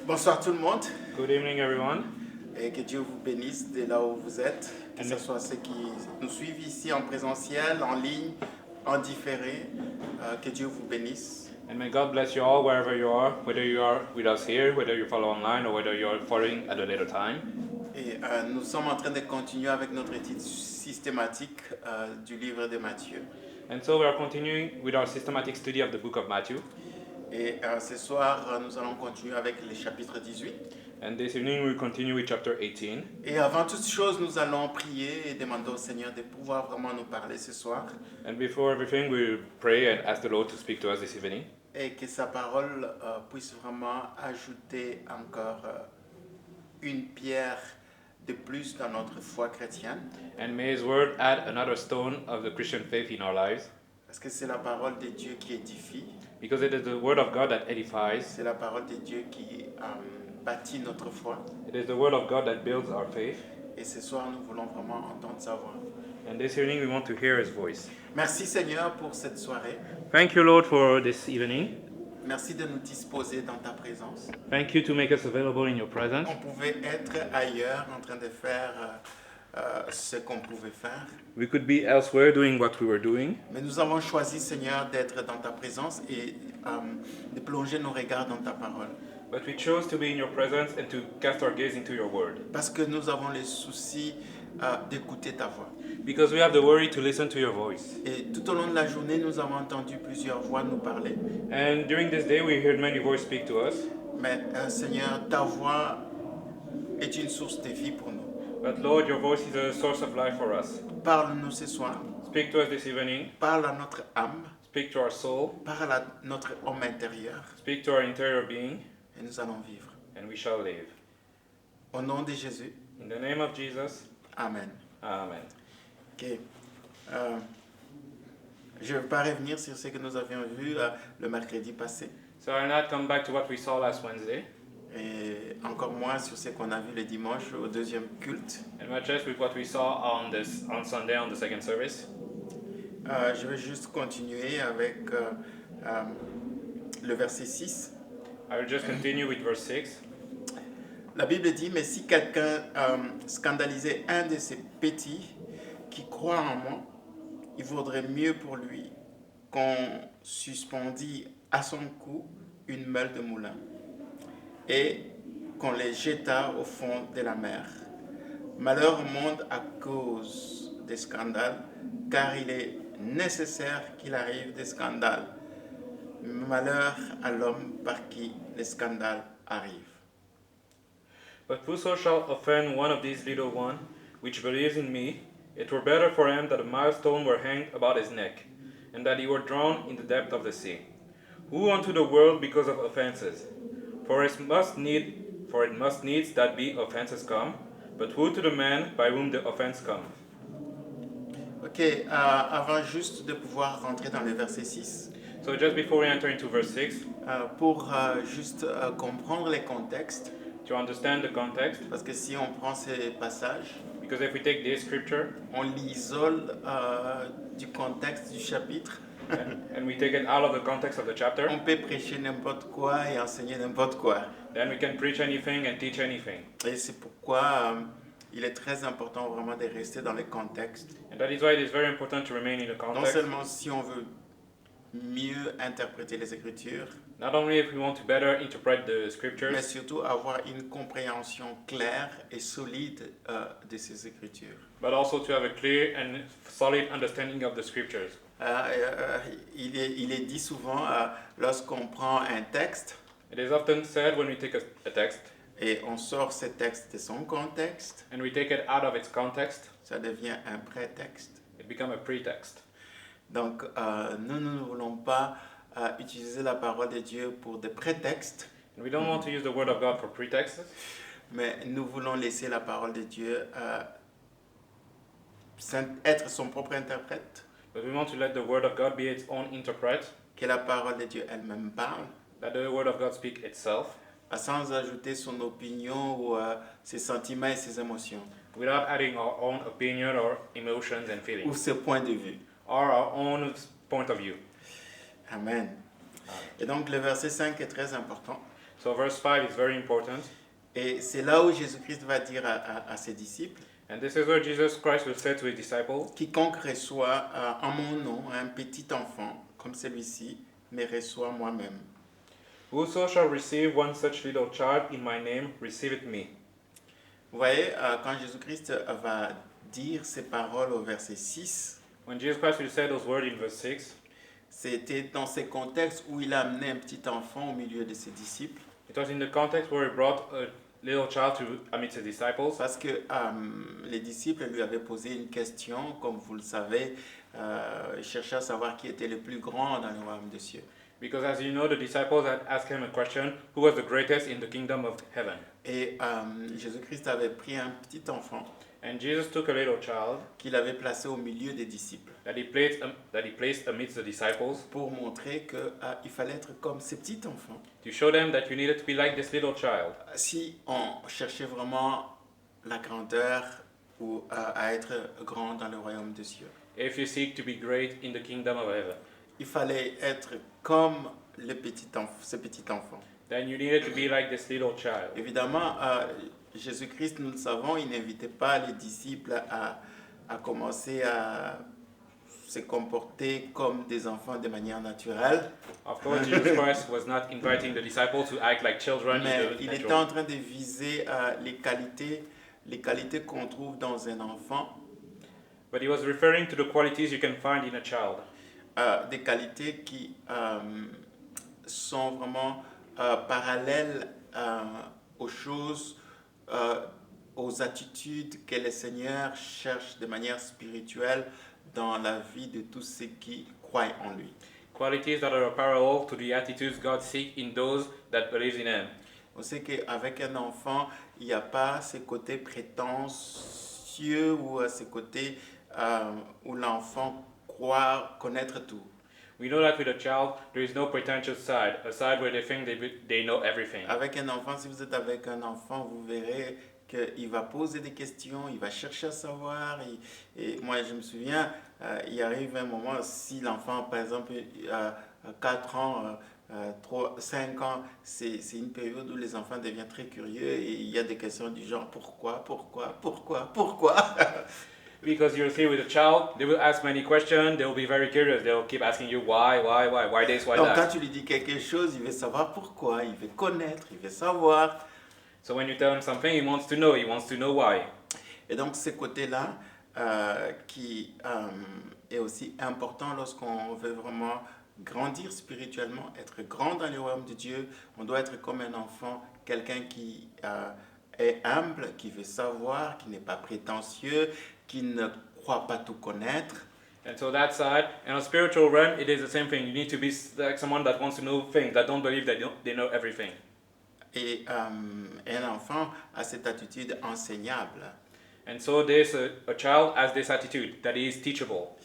Bonsoir tout le monde Good evening, everyone. et que Dieu vous bénisse de là où vous êtes, que ce Amen. soit ceux qui nous suivent ici en présentiel, en ligne, en différé, que Dieu vous bénisse. And may God bless you all wherever you are, whether you are with us here, whether you follow online, or whether you are following at a later time. Et nous sommes en train de continuer avec notre étude systématique du livre de Matthieu. And so we are continuing with our systematic study of the book of Matthew. Et ce soir, nous allons continuer avec le chapitre 18. And this evening we continue with chapter 18. Et avant toute chose, nous allons prier et demander au Seigneur de pouvoir vraiment nous parler ce soir. And before everything, we pray and ask the Lord to speak to us this evening. Et que sa parole puisse vraiment ajouter encore une pierre de plus dans notre foi chrétienne. And may His word add another stone of the Christian faith in our lives. Parce que c'est la parole de Dieu qui édifie. Because it is the word of God that edifies. C'est la parole de Dieu qui bâtit notre foi. It is the word of God that builds our faith. Et ce soir, nous voulons vraiment entendre sa voix. And this evening we want to hear His voice. Merci Seigneur pour cette soirée. Thank you, Lord, for this evening. Merci de nous disposer dans ta présence. Thank you to make us available in your presence. On pouvait être ailleurs en train de faire ce qu'on pouvait faire. We could be elsewhere doing what we were doing, Mais nous avons choisi, Seigneur, d'être dans ta présence et de plonger nos regards dans ta parole. but we chose to be in your presence and to cast our gaze into your word. Parce que nous avons le souci d'écouter ta voix. Because we have the worry to listen to your voice. Et tout au long de la journée, nous avons entendu plusieurs voix nous parler. And during this day, we heard many voices speak to us. Mais Seigneur, ta voix est une source de vie pour nous. But Lord, your voice is a source of life for us. Parle-nous ce soir. Speak to us this evening. Parle à notre âme. Speak to our soul. Parle à notre homme intérieur. Speak to our interior being. Et nous allons vivre. And we shall live. Au nom de Jésus. In the name of Jesus. Amen. Amen. Ok. Je ne vais pas revenir sur ce que nous avions vu le mercredi passé. So I'll not come back to what we saw last Wednesday. Et encore moins sur ce qu'on a vu le dimanche au deuxième culte. And much less with what we saw on Sunday on the second service. Je vais juste continuer avec le verset 6. I will just continue with verse 6. La Bible dit, mais si quelqu'un scandalisait un de ces petits qui croient en moi, il vaudrait mieux pour lui qu'on suspendît à son cou une meule de moulin et qu'on les jetât au fond de la mer. Malheur au monde à cause des scandales, car il est nécessaire qu'il arrive des scandales. Malheur à l'homme par qui les scandales arrivent. But whoso shall offend one of these little ones, which believes in me, it were better for him that a millstone were hanged about his neck, and that he were drowned in the depth of the sea. Who unto the world because of offenses? For it must needs that be offenses come, but who to the man by whom the offense comes? Ok, avant juste de pouvoir rentrer dans le verset 6, So just before we enter into verse 6, pour juste comprendre les contextes, to understand the context, parce que si on prend ces passages, because if we take this scripture on l'isole du contexte du chapitre, and we take it out of the context of the chapter, on peut prêcher n'importe quoi et enseigner n'importe quoi. then we can preach anything and teach anything. Et c'est pourquoi il est très important vraiment de rester dans le contexte. And that is why it is very important to remain in the Non context. seulement si on veut mieux interpréter les Écritures, Not only if we want to better interpret the scriptures, mais surtout avoir une compréhension claire et solide de ces Écritures. but also to have a clear and solid understanding of the scriptures. Il est dit souvent lorsqu'on prend un texte It is often said when we take a text et on sort ce texte de son contexte, and we take it out of its context, ça devient un prétexte. it becomes a pretext. Donc nous ne voulons pas utiliser la parole de Dieu pour des prétextes, And we don't want to use the word of God for pretexts, mais nous voulons laisser la parole de Dieu être son propre interprète, but we want to let the word of God be its own interpret, que la parole de Dieu elle-même parle, that the word of God speak itself, sans ajouter son opinion ou ses sentiments et ses émotions, without adding our own opinion or emotions and ou feelings, ses points de vue. or our own point of view. Amen. Et donc le verset 5 est très important. So verse 5 is very important. Et c'est là où Jésus-Christ va dire à ses disciples, And this is where Jesus Christ will say to his disciples, quiconque reçoit en mon nom un petit enfant comme celui-ci, me reçoit moi-même. whoso shall receive one such little child in my name, receiveth me. Vous voyez, quand Jésus-Christ va dire ces paroles au verset 6, When Jesus Christ will say those words in verse 6, c'était dans ces contextes où il a amené un petit enfant au milieu de ses disciples, it was in the context where he brought a little child to amidst his disciples, parce que les disciples lui avaient posé une question, comme vous le savez, ils cherchaient à savoir qui était le plus grand dans le royaume des cieux. because as you know, the disciples had asked him a question, who was the greatest in the kingdom of heaven? Et Jésus-Christ avait pris un petit enfant And Jesus took a little child qu'il avait placé au milieu des disciples that he placed amidst the disciples pour montrer qu'il fallait être comme ces petits enfants. to show them that you needed to be like this little child. Si on cherchait vraiment la grandeur ou à être grand dans le royaume des cieux, If you seek to be great in the kingdom of heaven, il fallait être comme ce petit enfant. then you needed to be like this little child. Évidemment, Jésus-Christ, nous le savons, il n'invitait pas les disciples à commencer à se comporter comme des enfants de manière naturelle, Of course, Jesus Christ was not inviting the disciples to act like children mais in the il était natural. en train de viser les qualités qu'on trouve dans un enfant, But he was referring to the qualities you can find in a child. des qualités qui sont vraiment parallèles aux choses, aux attitudes que le Seigneur cherche de manière spirituelle dans la vie de tous ceux qui croient en lui. Qualities that are parallel to the attitudes God seeks in those that believe in him. On sait qu'avec un enfant, il n'y a pas ce côté prétentieux ou ce côté où l'enfant croit connaître tout. We know that with a child, there is no pretentious side, a side where they think they know everything. Avec un enfant, si vous êtes avec un enfant, vous verrez qu'il va poser des questions, il va chercher à savoir. Et moi, je me souviens, il arrive un moment, si l'enfant, par exemple, a 4 ans, 5 ans, c'est une période où les enfants deviennent très curieux et il y a des questions du genre pourquoi. Because you'll see with a child, they will ask many questions, they will be very curious, they will keep asking you why this, why Donc quand that. tu lui dis quelque chose, il veut savoir pourquoi, il veut connaître, il veut savoir. So when you tell him something, he wants to know why. Et donc ce côté-là qui est aussi important lorsqu'on veut vraiment grandir spirituellement, être grand dans le royaume de Dieu, on doit être comme un enfant, quelqu'un qui est humble, qui veut savoir, qui n'est pas prétentieux, qui ne croit pas tout connaître. And so that side, in a spiritual realm, it is the same thing. You need to be like someone that wants to know things, that don't believe that they know everything. Et un enfant a cette attitude enseignable. And so there's a child has this attitude, that he is teachable.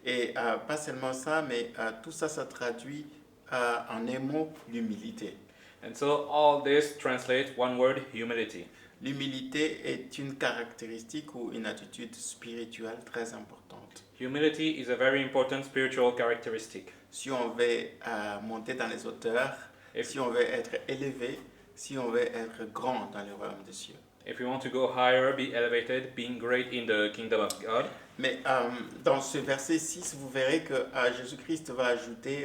Et pas seulement ça, mais tout ça, ça traduit en un mot l'humilité. And so all this translates one word, humility. L'humilité est une caractéristique ou une attitude spirituelle très importante. Humility is a very important spiritual characteristic. Si on veut monter dans les hauteurs, si on veut être élevé, si on veut être grand dans le royaume des cieux. If we want to go higher, be elevated, being great in the kingdom of God. Mais dans ce verset 6, vous verrez que Jésus-Christ va ajouter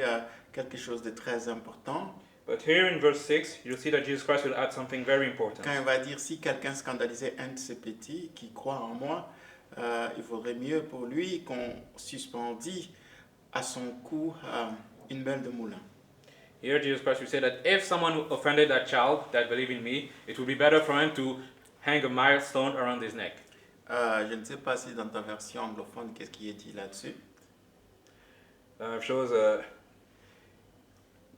quelque chose de très important. But here in verse 6, you'll see that Jesus Christ will add something very important. Quand il va dire, si quelqu'un scandalisait un de ces petits qui croit en moi, il vaudrait mieux pour lui qu'on suspendit à son cou une belle de moulin. Here Jesus Christ will say that if someone offended that child that believed in me, it would be better for him to hang a milestone around his neck. Je ne sais pas si dans ta version anglophone, qu'est-ce qui est dit là-dessus. Chose,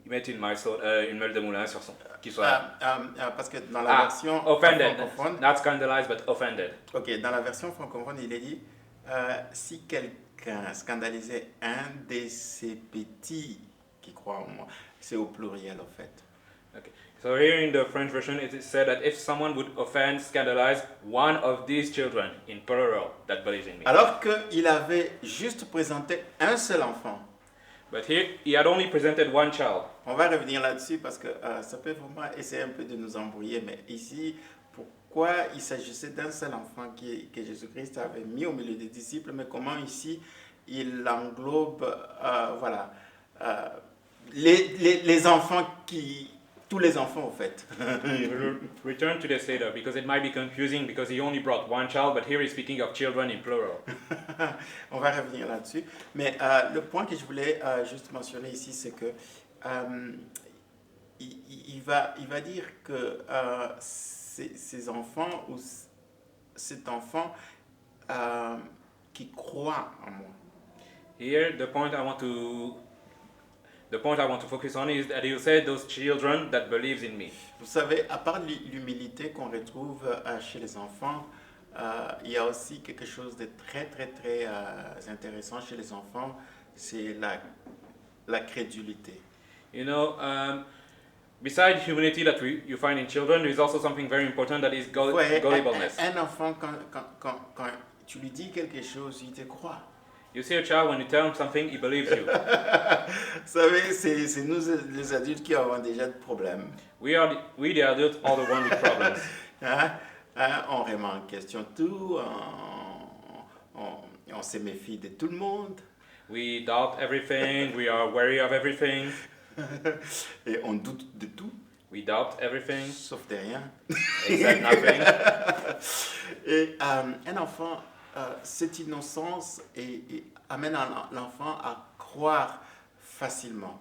ils mettent une milestone, une meule de moulin sur son, qui soit Parce que dans la version offended, francophone, not scandalized but offended. ok, dans la version francophone, il est dit si quelqu'un scandalisait un de ces petits qui croient en moi, c'est au pluriel en fait. Okay. So here in the French version, it is said that if someone would offend, scandalize one of these children, in plural, that believes in me. Alors qu'il avait juste présenté un seul enfant. But here, he had only presented one child. On va revenir là-dessus parce que ça peut vraiment essayer un peu de nous embrouiller. Mais ici, pourquoi il s'agissait d'un seul enfant que Jésus-Christ avait mis au milieu des disciples, mais comment ici il englobe, voilà, euh, les enfants tous les enfants en fait. We'll return to this later because it might be confusing because he only brought one child, but here he's speaking of children in plural. On va revenir là-dessus. Mais le point que je voulais juste mentionner ici, c'est que il va dire que ces enfants ou cet enfant qui croit en moi. Here, the point I want to focus on is that he said those children that believes in me. Vous savez, à part l'humilité qu'on retrouve chez les enfants, il y a aussi quelque chose de très, très, très intéressant chez les enfants, c'est la crédulité. You know, besides humility that you find in children, there is also something very important that is Ouais, gullibleness. un enfant, quand tu lui dis quelque chose, il te croit. You see a child, when you tell him something, he believes you. Vous savez, c'est nous les adultes qui avons déjà de problèmes. We the adults are the ones with problems. On remet en question tout, on se méfie de tout le monde. We doubt everything. We are wary of everything. Et on doute de tout. We doubt everything. Sauf de rien. Except nothing. Et un enfant, cette innocence amène l'enfant à croire facilement.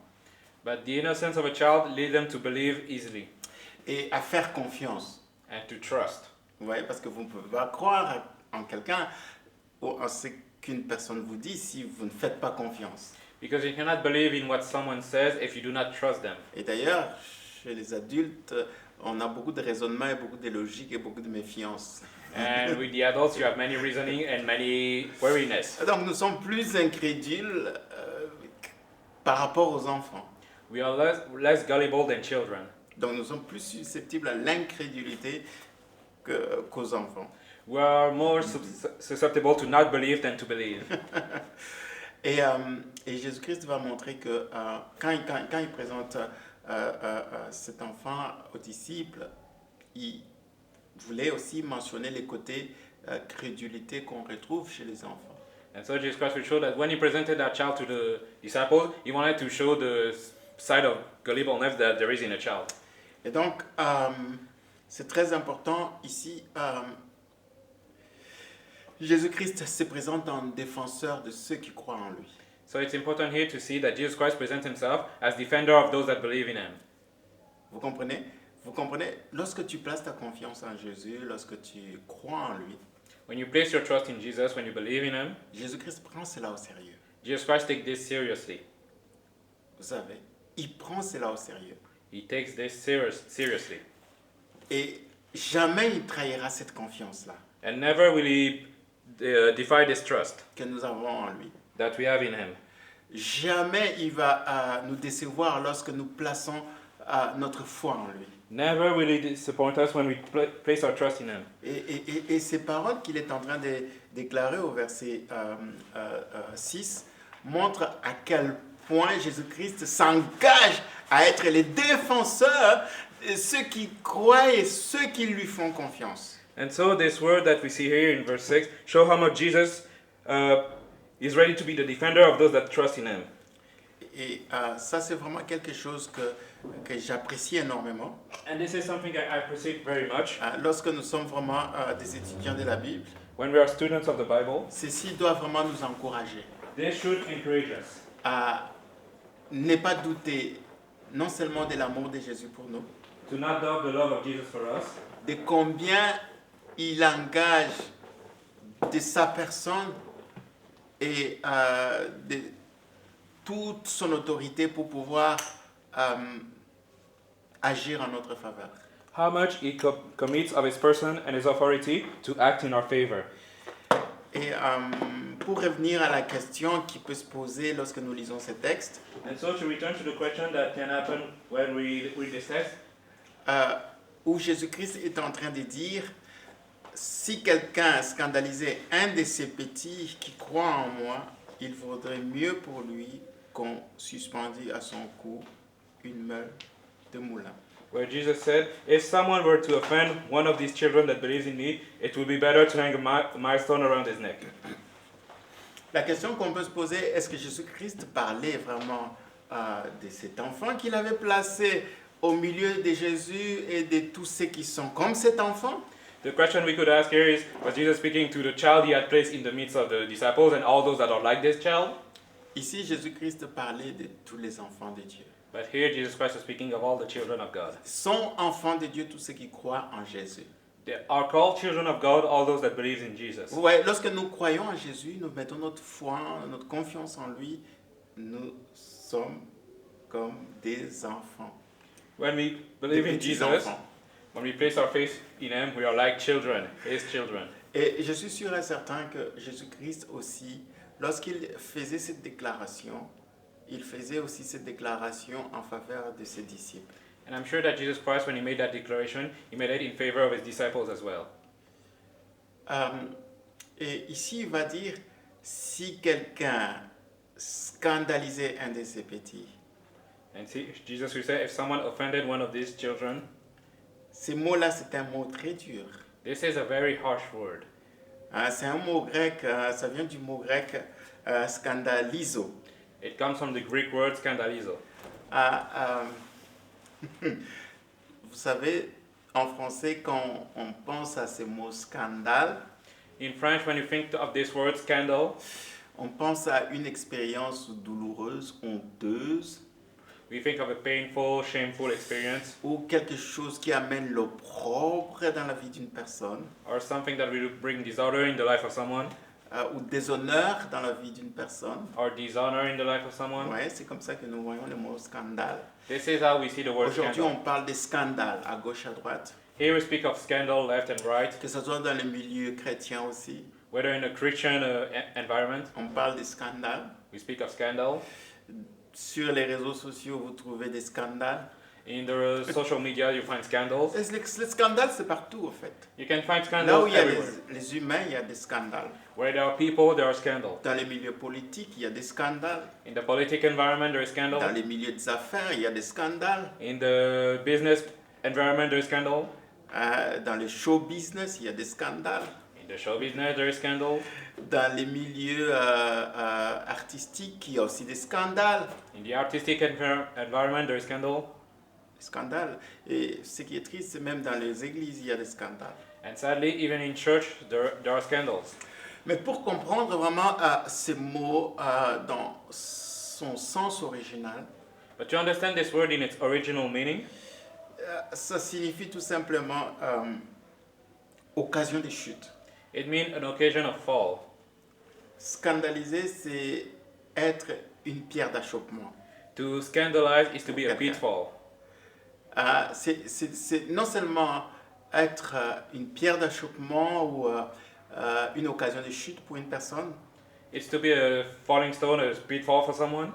But the innocence of a child leads them to believe easily. Et à faire confiance. And to trust. Vous voyez, parce que vous ne pouvez pas croire en quelqu'un ou en ce qu'une personne vous dit si vous ne faites pas confiance. Because you cannot believe in what someone says if you do not trust them. Et d'ailleurs, chez les adultes, on a beaucoup de raisonnement et beaucoup de logique et beaucoup de méfiance. And with the adults, you have many reasoning and many wariness. Donc nous sommes plus incrédules par rapport aux enfants. We are less gullible than children. Donc nous sommes plus susceptibles à l'incrédulité qu'aux enfants. We are more susceptible to not believe than to believe. Et Jésus-Christ va montrer que quand il présente cet enfant aux disciples, il voulait aussi mentionner les côtés crédulité qu'on retrouve chez les enfants. And so Jesus Christ will show that when he presented that child to the disciples, he wanted to show the side of gullibleness that there is in a child. Et donc, c'est très important ici. Jésus-Christ se présente en défenseur de ceux qui croient en lui. So it's important here to see that Jesus Christ presents himself as defender of those that believe in him. Vous comprenez? Vous comprenez? Lorsque tu places ta confiance en Jésus, lorsque tu crois en lui, When you place your trust in Jesus, when you believe in him, Jésus-Christ prend cela au sérieux. Jesus Christ takes this seriously. Vous savez, il prend cela au sérieux. He takes this seriously. Et jamais il trahira cette confiance-là And never will he defy this trust que nous avons en lui. that we have in him. Jamais il va nous décevoir lorsque nous plaçons notre foi en lui. Never will he disappoint us when we place our trust in him. Et ces paroles qu'il est en train de déclarer au verset 6 montrent à quel point Jésus-Christ s'engage à être le défenseur de ceux qui croient et ceux qui lui font confiance. And so this word that we see here in verse 6 show how much Jesus is ready to be the defender of those that trust in him. Et ça, c'est vraiment quelque chose que j'apprécie énormément. And this is something I appreciate very much. Lorsque nous sommes vraiment des étudiants de la Bible, When we are students of the Bible, ceci doit vraiment nous encourager this should encourage us à ne pas douter non seulement de l'amour de Jésus pour nous, to not doubt the love of Jesus for us, de combien il engage de sa personne et de toute son autorité pour pouvoir agir en notre faveur. how much he commits of his person and his authority to act in our favor. Et pour revenir à la question qui peut se poser lorsque nous lisons ces textes, And so to return to the question that can happen when we read this text, où Jésus-Christ est en train de dire, si quelqu'un scandalisait un de ces petits qui croient en moi, il vaudrait mieux pour lui qu'on suspendît à son cou une meule de moulin. where Jesus said, if someone were to offend one of these children that believes in me, it would be better to hang a millstone around his neck. La question qu'on peut se poser, est-ce que Jésus-Christ parlait vraiment de cet enfant qu'il avait placé au milieu de Jésus et de tous ceux qui sont comme cet enfant? The question we could ask here is, was Jesus speaking to the child he had placed in the midst of the disciples and all those that are like this child? Ici, Jésus-Christ parlait de tous les enfants de Dieu. But here Jesus Christ is speaking of all the children of God. Sont enfants de Dieu tous ceux qui croient en Jésus. They are called children of God, all those that believe in Jesus. Ouais, lorsque nous croyons en Jésus, nous mettons notre foi, notre confiance en lui, nous sommes comme des enfants. When we believe Des in petits Jesus, enfants. when we place our faith in Him, we are like children, His children. Et je suis sûr et certain que Jésus-Christ aussi, lorsqu'il faisait cette déclaration, il faisait aussi cette déclaration en faveur de ses disciples. And I'm sure that Jesus Christ, when He made that declaration, He made it in favor of His disciples as well. Et ici, il va dire, si quelqu'un scandalisait un de ses petits, And see, Jesus will say, if someone offended one of these children, ces mots-là, c'est un mot très dur. this is a very harsh word. C'est un mot grec, ça vient du mot grec scandalizo. It comes from the Greek word scandalizo. Vous savez, en français, quand on pense à ce mot scandale, In French, when you think of this word scandal, on pense à une expérience douloureuse, honteuse, we think of a painful, shameful experience, ou quelque chose qui amène l'opprobre dans la vie d'une personne, or something that will bring disorder in the life of someone, ou déshonneur dans la vie d'une personne. or dishonor in the life of someone. Ouais, c'est comme ça que nous voyons le mot scandale. This is how we see the word Aujourd'hui, scandal. on parle des scandales à gauche, à droite, Here we speak of scandal left and right, que ce soit dans le milieu chrétien aussi. whether in a Christian environment, On parle des scandales. we speak of scandal. Sur les réseaux sociaux, vous trouvez des scandales. In the social media, you find scandals. Les scandales, c'est partout, en fait. You can find Là scandals où il y a everywhere. les humains, il y a des scandales. Where there are people, there are scandals. Dans les milieux politiques, il y a des scandales. In the political environment, there is Dans scandal. les milieux des affaires, il y a des scandales. In the business environment, there is scandal. Dans le show business, il y a des scandales. In the show business, there is scandal. Dans les milieux artistiques, il y a aussi des scandales. In the artistic environment, there is scandal. Scandales. Et ce qui est triste, c'est même dans les églises, il y a des scandales. And sadly, even in church, there are scandals. Mais pour comprendre vraiment ces mots dans son sens original, But to understand this word in its original meaning, ça signifie tout simplement occasion de chute. it means an occasion of fall. Scandaliser, c'est être une pierre d'achoppement. To scandalize is to be a pitfall. C'est non seulement être une pierre d'achoppement ou une occasion de chute pour une personne, It's to be a falling stone, a pitfall for someone,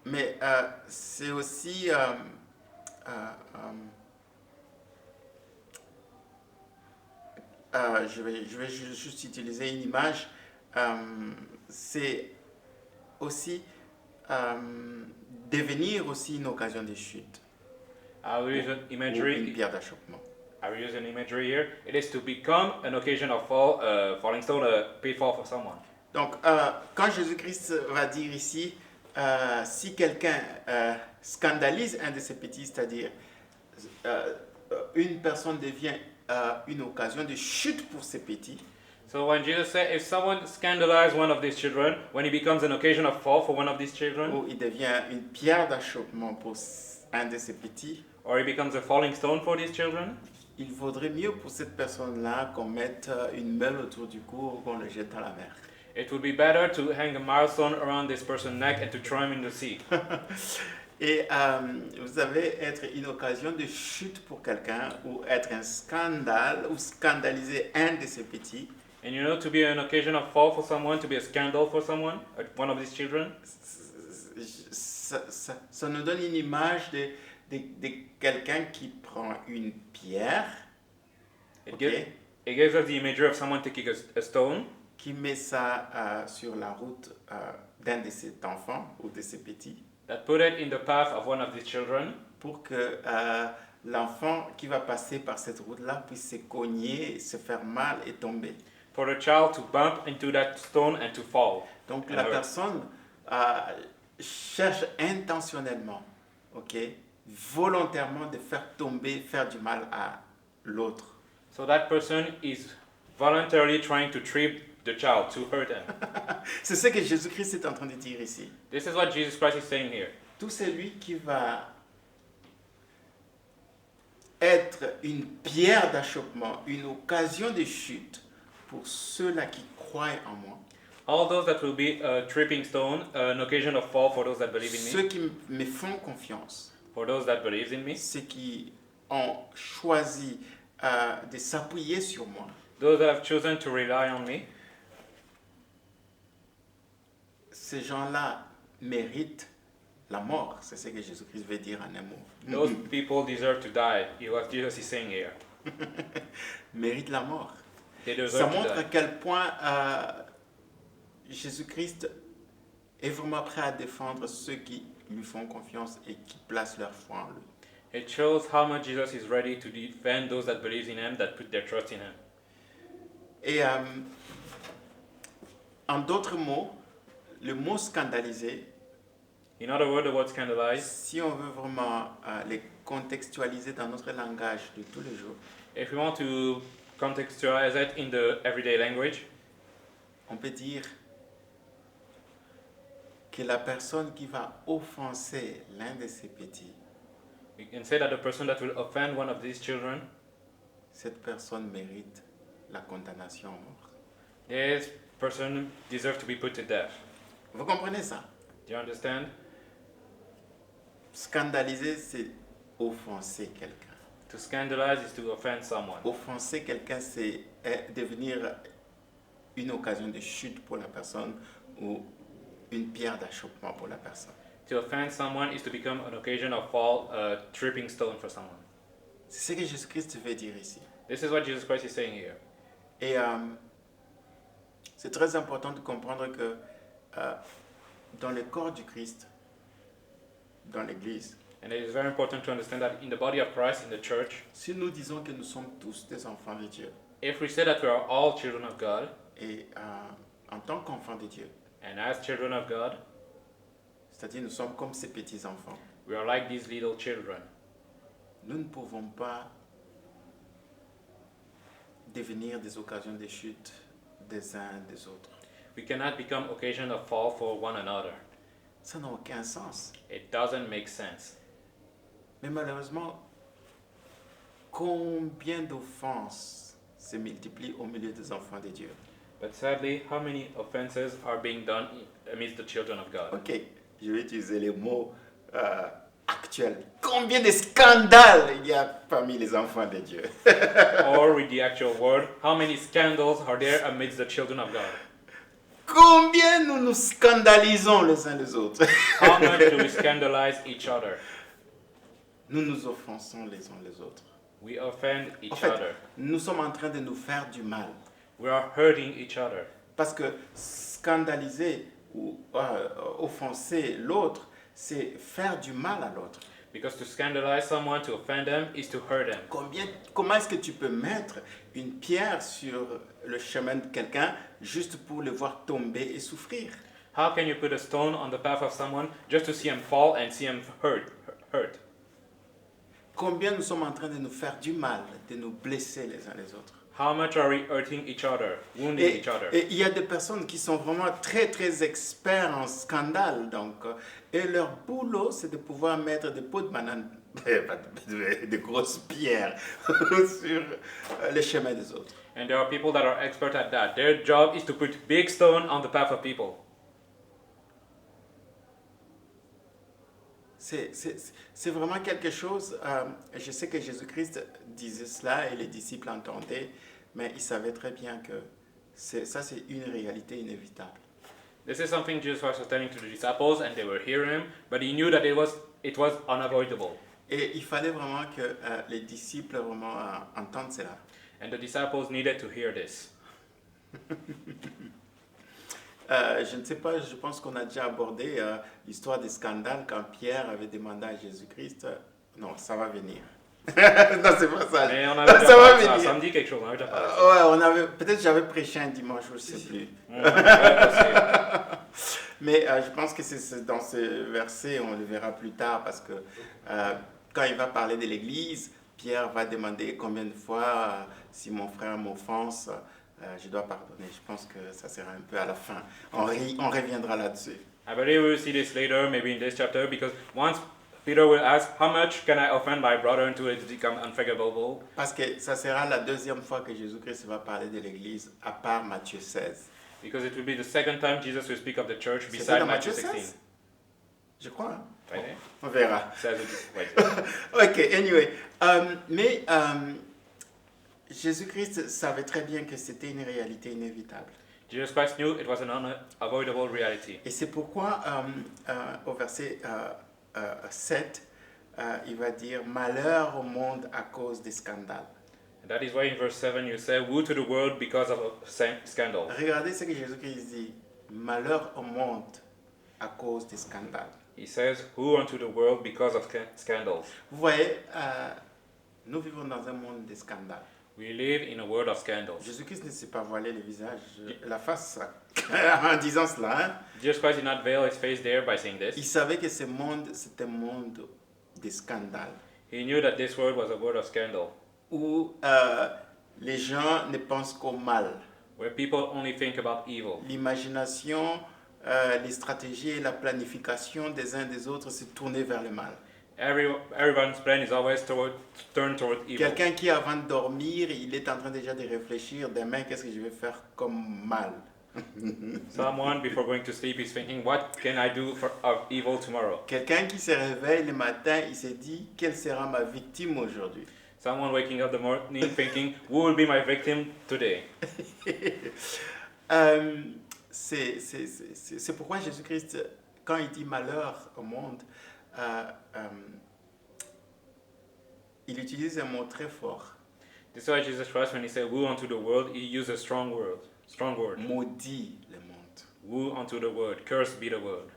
mais c'est aussi je vais juste utiliser une image. C'est aussi devenir aussi une occasion de chute I will use an ou une imagery. pierre d'achoppement. I will use an imagery here. It is to become an occasion of fall, falling stone, a pitfall for someone. Donc, quand Jésus-Christ va dire ici, si quelqu'un scandalise un de ses petits, c'est-à-dire une personne devient une occasion de chute pour ses petits, So when Jesus said, if someone scandalizes one of these children, when he becomes an occasion of fall for one of these children, ou il devient une pierre d'achoppement pour un de ses petits, or he becomes a falling stone for these children, il vaudrait mieux pour cette personne-là qu'on mette une meule autour du cou ou qu'on le jette dans la mer. it would be better to hang a milestone around this person's neck and to throw him in the sea. Et vous savez, être une occasion de chute pour quelqu'un ou être un scandale ou scandaliser un de ses petits, And you know, to be an occasion of fall for someone, to be a scandal for someone, one of these children, ça nous donne une image de quelqu'un qui prend une pierre, it, ok, it gives us the imagery of someone taking a stone, qui met ça sur la route d'un de ses enfants ou de ses petits, that put it in the path of one of these children, pour que l'enfant qui va passer par cette route-là puisse se cogner, se faire mal et tomber. for the child to bump into that stone and to fall. Donc And la hurt. personne cherche intentionnellement, ok, volontairement de faire tomber, faire du mal à l'autre. So that person is voluntarily trying to trip the child, to hurt him. C'est ce que Jésus-Christ est en train de dire ici. This is what Jesus Christ is saying here. Tout celui qui va être une pierre d'achoppement, une occasion de chute pour ceux-là qui croient en moi, All those that will be a tripping stone, an occasion of fall for those that believe in me, ceux qui me font confiance, for those that believe in me, ceux qui ont choisi de s'appuyer sur moi, those that have chosen to rely on me, ces gens-là méritent la mort. C'est ce que Jésus-Christ veut dire en un mot. those people deserve to die. What Jesus is saying here. Méritent la mort. They Ça deserve to montre à die. quel point Jésus-Christ est vraiment prêt à défendre ceux qui lui font confiance et qui placent leur foi en lui. It shows how much Jesus is ready to defend those that believe in him, that put their trust in him. Et en d'autres mots, le mot scandalisé, In other words, the word scandalize, si on veut vraiment les contextualiser dans notre langage de tous les jours, if we want to contextualize it in the everyday language, on peut dire que la personne qui va offenser l'un de ces petits, we can say that the person that will offend one of these children, cette personne mérite la condamnation à mort. this person deserves to be put to death. Vous comprenez ça? Do you understand? Scandaliser, c'est offenser quelqu'un. To scandalize is to offend someone. Offenser quelqu'un, c'est devenir une occasion de chute pour la personne ou une pierre d'achoppement pour la personne. To offend someone is to become an occasion of fall, a tripping stone for someone. C'est ce que Jésus-Christ veut dire ici. This is what Jesus Christ is saying here. Et c'est très important de comprendre que dans le corps du Christ, dans l'Église, And it is very important to understand that in the body of Christ, in the church, si nous disons que nous sommes tous des enfants de Dieu, if we say that we are all children of God, et en tant qu'enfants de Dieu, and as children of God, c'est-à-dire nous sommes comme ces petits-enfants, we are like these little children. nous ne pouvons pas devenir des occasions de chute des uns des autres. We cannot become occasion of fall for one another. Ça n'a aucun sens. It doesn't make sense. Mais malheureusement, combien d'offenses se multiplient au milieu des enfants de Dieu? But sadly, how many offenses are being done amidst the children of God? Ok, je vais utiliser les mots actuels. Combien de scandales il y a parmi les enfants de Dieu? Or with the actual word, how many scandals are there amidst the children of God? Combien nous nous scandalisons les uns les autres? How much do we scandalize each other? Nous nous offensons les uns les autres. We offend En each fait, other. nous sommes en train de nous faire du mal. We are hurting each other. Parce que scandaliser ou offenser l'autre, c'est faire du mal à l'autre. Because to scandalize someone, to offend them, is to hurt them. Comment est-ce que tu peux mettre une pierre sur le chemin de quelqu'un juste pour le voir tomber et souffrir? How can you put a stone on the path of someone just to see him fall and see him hurt? Combien nous sommes en train de nous faire du mal, de nous blesser les uns les autres? How much are we hurting each other, wounding Et each other? il y a des personnes qui sont vraiment très très experts en scandale, donc, et leur boulot c'est de pouvoir mettre des pots de banane, de grosses pierres sur les chemins des autres. And there are people that are expert at that. Their job is to put big stone on the path of people. C'est vraiment quelque chose, je sais que Jésus-Christ disait cela et les disciples entendaient, mais ils savaient très bien que ça c'est une réalité inévitable. This is something Jesus was telling to the disciples, and they were hearing him, but he knew that it was unavoidable. Et il fallait vraiment que les disciples vraiment entendent cela. And the disciples needed to hear this. Je ne sais pas, je pense qu'on a déjà abordé l'histoire des scandales quand Pierre avait demandé à Jésus-Christ. Non, ça va venir. Non, c'est pas ça. Mais on avait déjà Ça va parlé de ça, venir. ça me dit quelque chose, on avait déjà parlé de ça. Ouais, on avait. Peut-être j'avais prêché un dimanche, je ne sais plus. Ouais, possible. Mais je pense que c'est dans ce verset, on le verra plus tard, parce que quand il va parler de l'Église, Pierre va demander combien de fois, si mon frère m'offense, je dois pardonner. Je pense que ça sera un peu à la fin. On reviendra là-dessus. I believe we will see this later, maybe in this chapter, because once Peter will ask, how much can I offend my brother until it become unforgivable? Parce que ça sera la deuxième fois que Jésus-Christ va parler de l'Église, à part Matthieu 16. Because it will be the second time Jesus will speak of the church C'est beside dans Matthew Matthieu 16. 16? Je crois. Hein? Right? On verra. Says it, wait. Ok, anyway. Mais Jésus-Christ savait très bien que c'était une réalité inévitable. Jesus Christ knew it was an unavoidable reality. Et c'est pourquoi au verset 7, il va dire « Malheur au monde à cause des scandales And that is why in verse 7 you say, woe to the world because of a scandal. ». Regardez ce que Jésus-Christ dit « Malheur au monde à cause des scandales He says, woe unto the world because of scandals. ». Vous voyez, nous vivons dans un monde de scandales. We live in a world of scandals. Jésus-Christ ne s'est pas voilé le visage, la face en disant cela. Hein. Jesus Christ did not veil his face there by saying Il this. savait que ce monde, c'est un monde de scandales, He knew that this world was a world of scandal, où les gens ne pensent qu'au mal. where people only think about evil. L'imagination, les stratégies et la planification des uns des autres se tournaient vers le mal. Everyone's plan is always turned toward evil. Quelqu'un qui, avant de dormir, il est en train déjà de réfléchir, demain, qu'est-ce que je vais faire comme mal? Someone before going to sleep is thinking, what can I do of evil tomorrow? Quelqu'un qui se réveille le matin, il se dit, quelle sera ma victime aujourd'hui? Someone waking up the morning thinking, who will be my victim today? C'est pourquoi Jésus-Christ, quand il dit malheur au monde, il utilise un mot très fort. This is why Jesus Christ, when he said woe unto the world, he used a strong word. Maudit le monde. Woe unto the world, cursed be the world.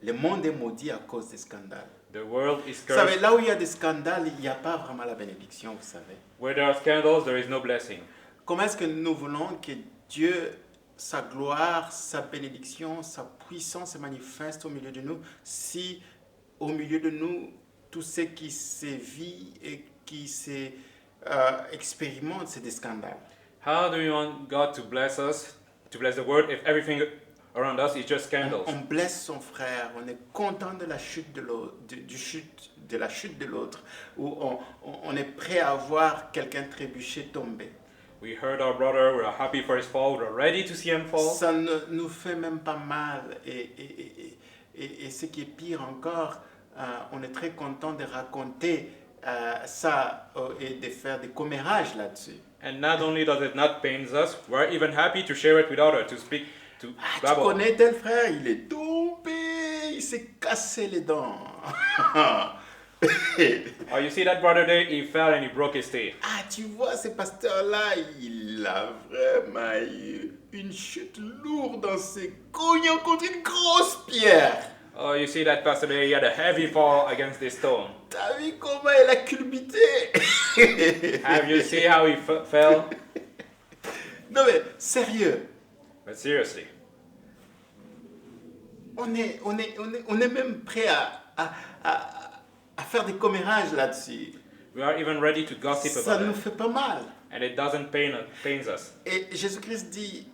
Le monde est maudit à cause des scandales. The world is Vous cursed. savez, là où il y a des scandales, il n'y a pas vraiment la bénédiction, vous savez. Where there are scandals, there is no blessing. Comment est-ce que nous voulons que Dieu, sa gloire, sa bénédiction, sa puissance se manifeste au milieu de nous, si au milieu de nous, tout ce qui se vit et qui se expérimente, c'est des scandales? How do we want God to bless us, to bless the world, if everything around us is just scandals? On blesse son frère, on est content de la chute de l'autre, de la chute de l'autre, ou on est prêt à voir quelqu'un trébucher, tomber. We hurt our brother, we're happy for his fall, we're ready to see him fall. Ça ne nous fait même pas mal. Et ce qui est pire encore, on est très content de raconter ça et de faire des commérages là-dessus. And not only does it not pain us, we're even happy to share it with others, to speak, to Tu babble. connais tel frère, il est tombé, il s'est cassé les dents. Oh, you see that brother there, he fell and he broke his teeth. Ah, tu vois, ce pasteur-là, il a vraiment eu une chute lourde dans ses cognons contre une grosse pierre. Oh, you see that pastor there, he had a heavy fall against this stone. T'as vu comment il a culbuté? Have you seen how he fell? Non mais, sérieux, But seriously, on est même prêt à faire des commérages là-dessus. we are even ready to gossip Ça about nous it. fait pas mal. And it doesn't pains us. Et Jésus-Christ dit,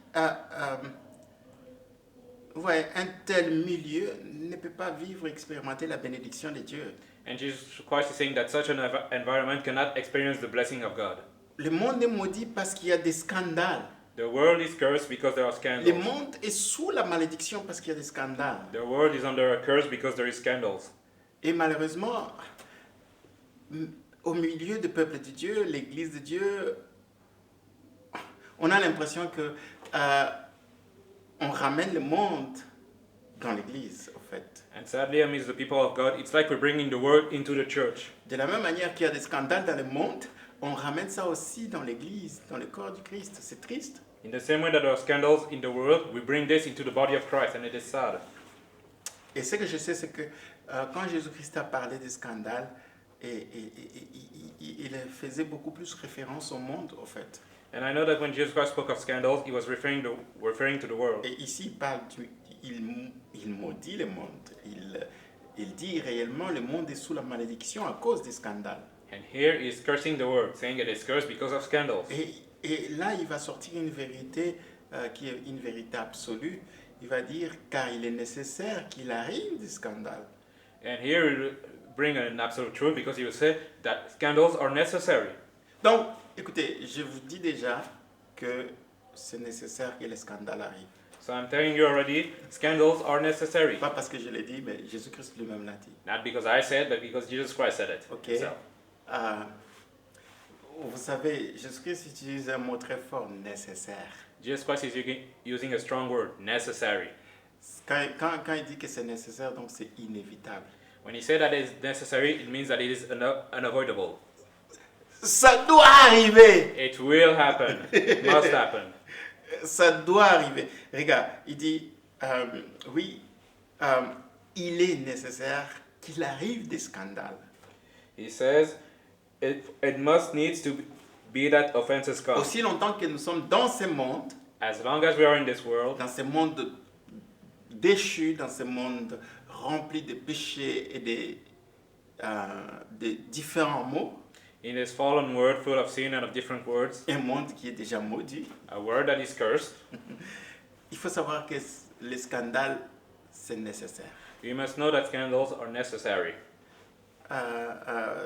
ouais, un tel milieu ne peut pas vivre et expérimenter la bénédiction de Dieu. And Jesus Christ is saying that such an environment cannot experience the blessing of God. Le monde est maudit parce qu'il y a des scandales. The world is cursed because there are Le scandals. monde est sous la malédiction parce qu'il y a des scandales. The world is under a curse because there is scandals. Et malheureusement, au milieu du peuple de Dieu, l'Église de Dieu, on a l'impression que on ramène le monde dans l'Église, au fait. And sadly, amidst the people of God, it's like we're bringing the world into the church. De la même manière qu'il y a des scandales dans le monde, On ramène ça aussi dans l'Église, dans le corps du Christ. C'est triste. In the same way that there are scandals in the world, we bring this into the body of Christ, and it is sad. Et ce que je sais, c'est que quand Jésus-Christ a parlé des scandales, il faisait beaucoup plus référence au monde, en fait. And I know that when Jesus Christ spoke of scandals, he was referring to the world. Et ici, il maudit le monde. Il dit réellement le monde est sous la malédiction à cause des scandales. And here he is cursing the world, saying it is cursed because of scandals. Et là, il va sortir une vérité qui est une vérité absolue. Il va dire, car il est nécessaire qu'il arrive des scandales. And here he will bring an absolute truth because he will say that scandals are necessary. Donc, écoutez, je vous dis déjà que c'est nécessaire que les scandales arrivent. So I'm telling you already, scandals are necessary. Pas parce que je l'ai dit, mais Jésus-Christ lui-même l'a dit. Not because I said, but because Jesus Christ said it Ok. himself. Vous savez, Jésus-Christ utilise un mot très fort, nécessaire. Jesus Christ is using a strong word, necessary. Quand il dit que c'est nécessaire, donc c'est inévitable. When he said that it is necessary, it means that it is unavoidable. Ça doit arriver. It will happen. It must happen. Ça doit arriver. Regarde, il dit, oui, il est nécessaire qu'il arrive des scandales. He says, it must needs to be that offenses come. Aussi longtemps que nous sommes dans ce monde, As long as we are in this world, dans ce monde déchu, dans ce monde rempli de péchés et de différents mots, in this fallen world full of sin and of different words, un monde qui est déjà maudit, a word that is cursed, il faut savoir que les scandales, c'est nécessaire. we must know that scandals are necessary.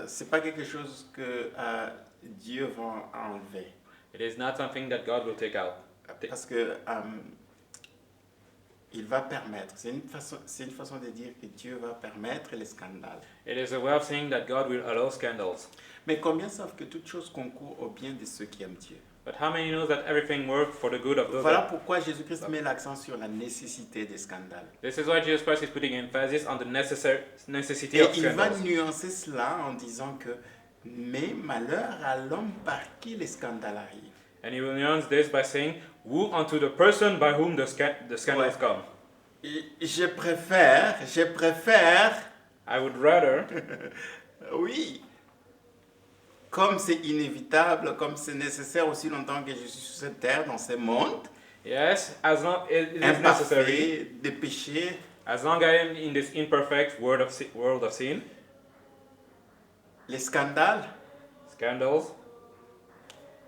C'est pas quelque chose que Dieu va enlever. It is not something that God will take out. Parce que il va permettre. C'est une façon de dire que Dieu va permettre les scandales. It is a way of saying that God will allow scandals. Mais combien savent que toute chose concourt au bien de ceux qui aiment Dieu? But how many knows that everything works for the good of those Voilà that... pourquoi Jésus-Christ met l'accent sur la nécessité des scandales. This is why Jesus Christ is putting emphasis on the necessity Et of il va scandals. nuancer cela en disant que mais malheur à l'homme par qui les scandales arrivent. And he will nuance this by saying, woe unto the person by whom the scandals Ouais. come. Et je préfère, I would rather, oui, comme c'est inévitable, comme c'est nécessaire aussi longtemps que je suis sur cette terre, dans ce monde, yes, as long it is necessary, imparfait, de péché, as long I am in this imperfect world of sin, les scandales scandals,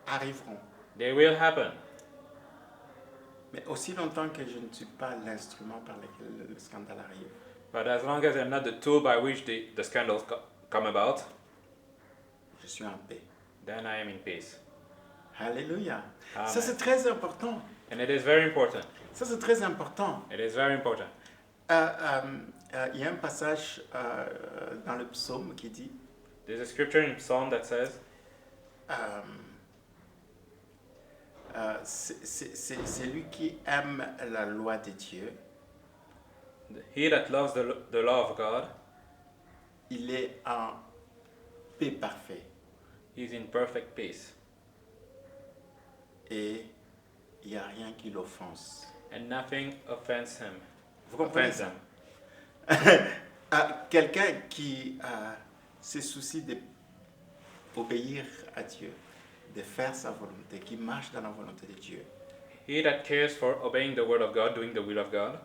arriveront. they will happen. Mais aussi longtemps que je ne suis pas l'instrument par lequel le scandale arrive, But as long as I'm not the tool by which the scandals come about, je suis en paix. then I am in peace. Alléluia. Amen. Ça, c'est très important. And it is very important. Ça, c'est très important. It is very important. Il y a un passage dans le psaume qui dit There's a scripture in Psalm that says, c'est lui qui aime la loi de Dieu. he that loves the law of God, Il est en paix parfaite. he is in perfect peace, Et il n'y a rien qui l'offense. and nothing offends him. Vous comprenez Offends ça? him. Quelqu'un qui se soucie d'obéir à Dieu, de faire sa volonté, qui marche dans la volonté de Dieu, He that cares for obeying the word of God, doing the will of God,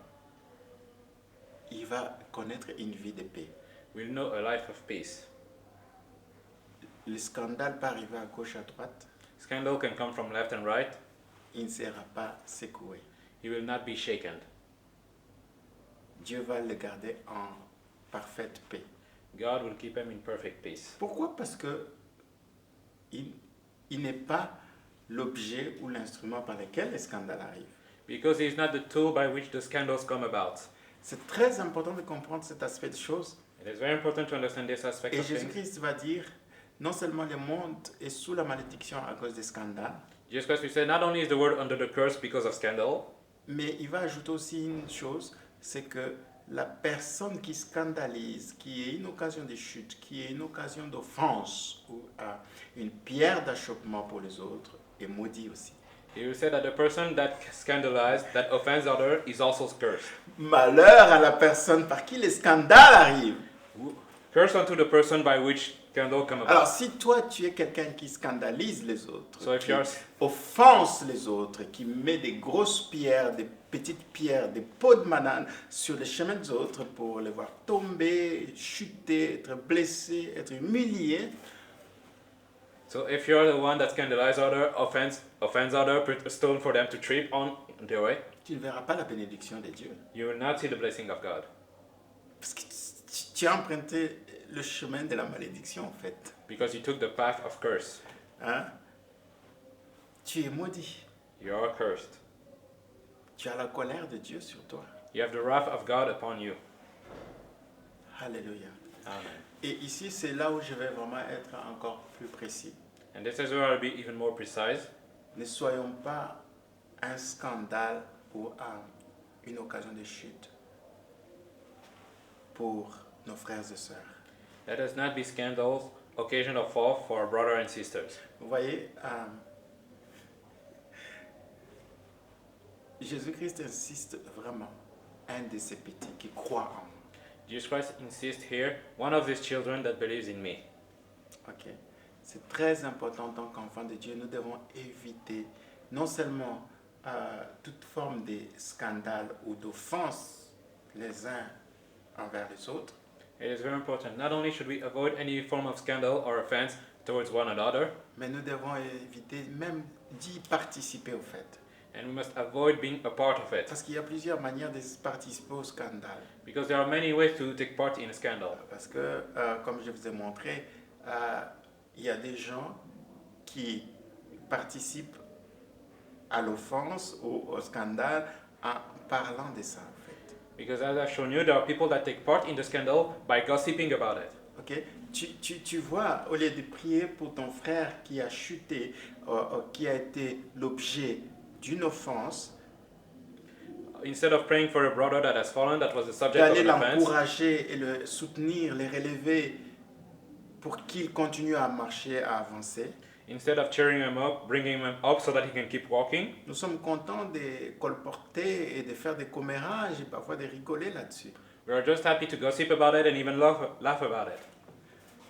il va connaître une vie de paix. will know a life of peace. Le scandale peut arriver à gauche, à droite, Scandal can come from left and right. il ne sera pas secoué. He will not be shaken. Dieu va le garder en parfaite paix. God will keep him in perfect peace. Pourquoi? Parce que il n'est pas l'objet ou l'instrument par lequel les scandales arrivent. Because he is not the tool by which the scandals come about. C'est très important de comprendre cet aspect de choses. It is very important to understand this aspect Et of things. Jésus-Christ va dire, non seulement le monde est sous la malédiction à cause des scandales, Jesus Christ will say, not only is the world under the curse because of scandal, mais il va ajouter aussi une chose, c'est que la personne qui scandalise, qui est une occasion de chute, qui est une occasion d'offense ou une pierre d'achoppement pour les autres, est maudit aussi. You said that the person that scandalized, that offends other, is also cursed. Malheur à la personne par qui les scandales arrivent. Curse unto the person by which scandal come about. Alors si toi tu es quelqu'un qui scandalise les autres, So if qui you are- offense les autres, qui met des grosses pierres, des petites pierres, des pots de banane sur les chemins des autres pour les voir tomber, chuter, être blessés, être humiliés, So if you're the one that scandalizes other, offends other, put a stone for them to trip on their way, tu ne verras pas la bénédiction de Dieu. you will not see the blessing of God. Parce que tu as emprunté le chemin de la malédiction en fait. Because you took the path of curse. Hein? Tu es maudit. You are cursed. Tu as la colère de Dieu sur toi. You have the wrath of God upon you. Alléluia. Amen. Et ici, c'est là où je vais vraiment être encore plus précis. And this is where I'll be even more precise. Ne soyons pas un scandale ou une occasion de chute pour nos frères et sœurs. Let us not be scandals, occasion of fall for our brothers and sisters. Vous voyez, Jésus-Christ insiste vraiment, un de ces petits qui croit en moi. Jesus Christ insists here, one of these children that believes in me. Ok. C'est très important en tant qu'enfant de Dieu. Nous devons éviter non seulement toute forme de scandale ou d'offense les uns envers les autres, It is very important. Not only should we avoid any form of scandal or offense towards one another, mais nous devons éviter même d'y participer au fait. and we must avoid being a part of it. Parce qu'il y a plusieurs manières de participer au scandale. Because there are many ways to take part in a scandal. Parce que, comme je vous ai montré, il y a des gens qui participent à l'offense ou au scandale en parlant de ça, en fait. Because as I've shown you, there are people that take part in the scandal by gossiping about it. Ok? Tu vois, au lieu de prier pour ton frère qui a chuté, qui a été l'objet d'une offense, Instead of praying for a brother that has fallen, that was the subject of d'aller an offense, l'encourager et le soutenir, les relever pour qu'il continue à marcher, à avancer. instead of cheering him up, bringing him up so that he can keep walking, Nous sommes contents de colporter et de faire des commérages et parfois de rigoler là-dessus. we are just happy to gossip about it and even laugh about it.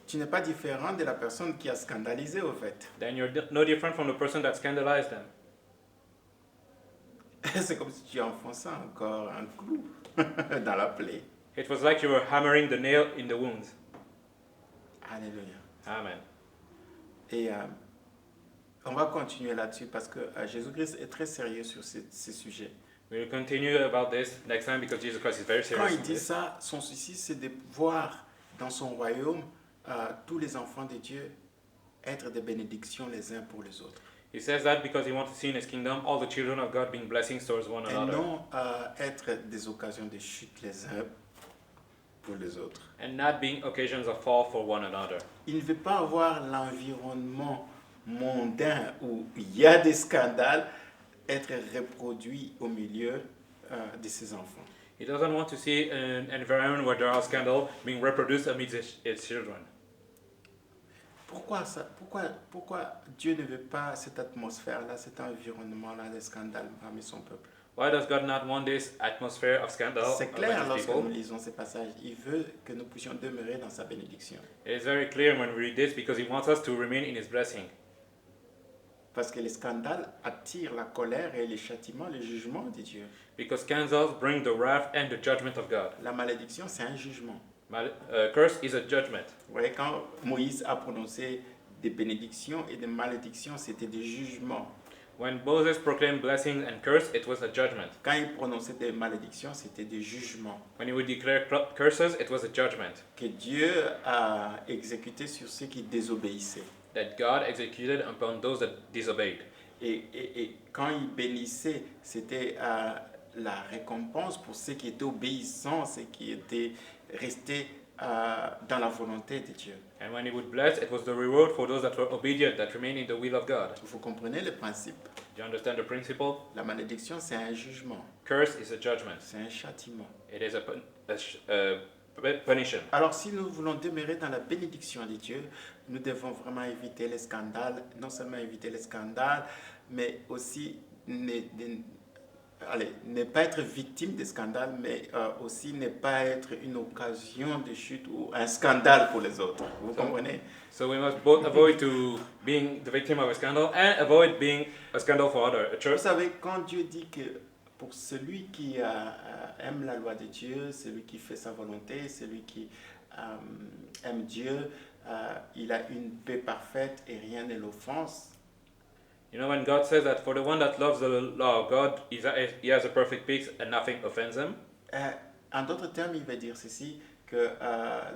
Tu n'es pas différent de la personne qui a scandalisé au fait. Then you're no different from the person that scandalized them. C'est comme si tu enfonçais encore un clou dans la plaie. It was like you were hammering the nail in the wounds. Alléluia. Amen. Et on va continuer là-dessus parce que Jésus-Christ est très sérieux sur ces sujets. We'll continue about this next time because Jesus Christ is very Quand serious il in dit this. ça, son souci, c'est de voir dans son royaume tous les enfants de Dieu être des bénédictions les uns pour les autres. He says that because he wants to see in his kingdom all the children of God being blessings towards one Et another. non être des occasions de chute les uns pour les autres. And not being occasions of fall for one another. Il ne veut pas avoir l'environnement mondain où il y a des scandales être reproduit au milieu de ses enfants. He doesn't want to see an environment where there are scandals being reproduced amidst his children. Pourquoi ça? Pourquoi Dieu ne veut pas cette atmosphère-là, cet environnement-là de scandale parmi son peuple? Why does God not want this atmosphere of scandal C'est clair among his lorsque nous people? lisons ces passages. Il veut que nous puissions demeurer dans sa bénédiction. It is very clear when we read this because he wants us to remain in his blessing. Parce que les scandales attirent la colère et les châtiments, le jugement de Dieu. Because scandals bring the wrath and the judgment of God. La malédiction, c'est un jugement. Curse is a judgment. Vous voyez, quand Moïse a prononcé des bénédictions et des malédictions, c'était des jugements. When Moses proclaimed blessing and curse, it was a judgment. Quand il prononçait des malédictions, c'était des jugements When he would declare curses, it was a judgment que Dieu a exécuté sur ceux qui désobéissaient. that God executed upon those that disobeyed. Et quand il bénissait, c'était la récompense pour ceux qui étaient obéissants, ceux qui étaient restés dans la volonté de Dieu. And when he would bless, it was the reward for those that were obedient, that remained in the will of God. Vous comprenez le principe? Do you understand the principle? La malédiction, c'est un jugement, Curse is a judgment. c'est un châtiment. It is a punishment. Alors, si nous voulons demeurer dans la bénédiction de Dieu, nous devons vraiment éviter les scandales, non seulement éviter les scandales, mais aussi ne pas être victime des scandales, mais aussi ne pas être une occasion de chute ou un scandale pour les autres. Vous comprenez? So we must both avoid to being the victim of a scandal and avoid being a scandal for others. A Vous church. savez, quand Dieu dit que pour celui qui aime la loi de Dieu, celui qui fait sa volonté, celui qui aime Dieu, il a une paix parfaite et rien ne l'offense. You know, when God says that for the one that loves the law of God, he has a perfect peace and nothing offends him. En d'autres termes, il veut dire ceci, que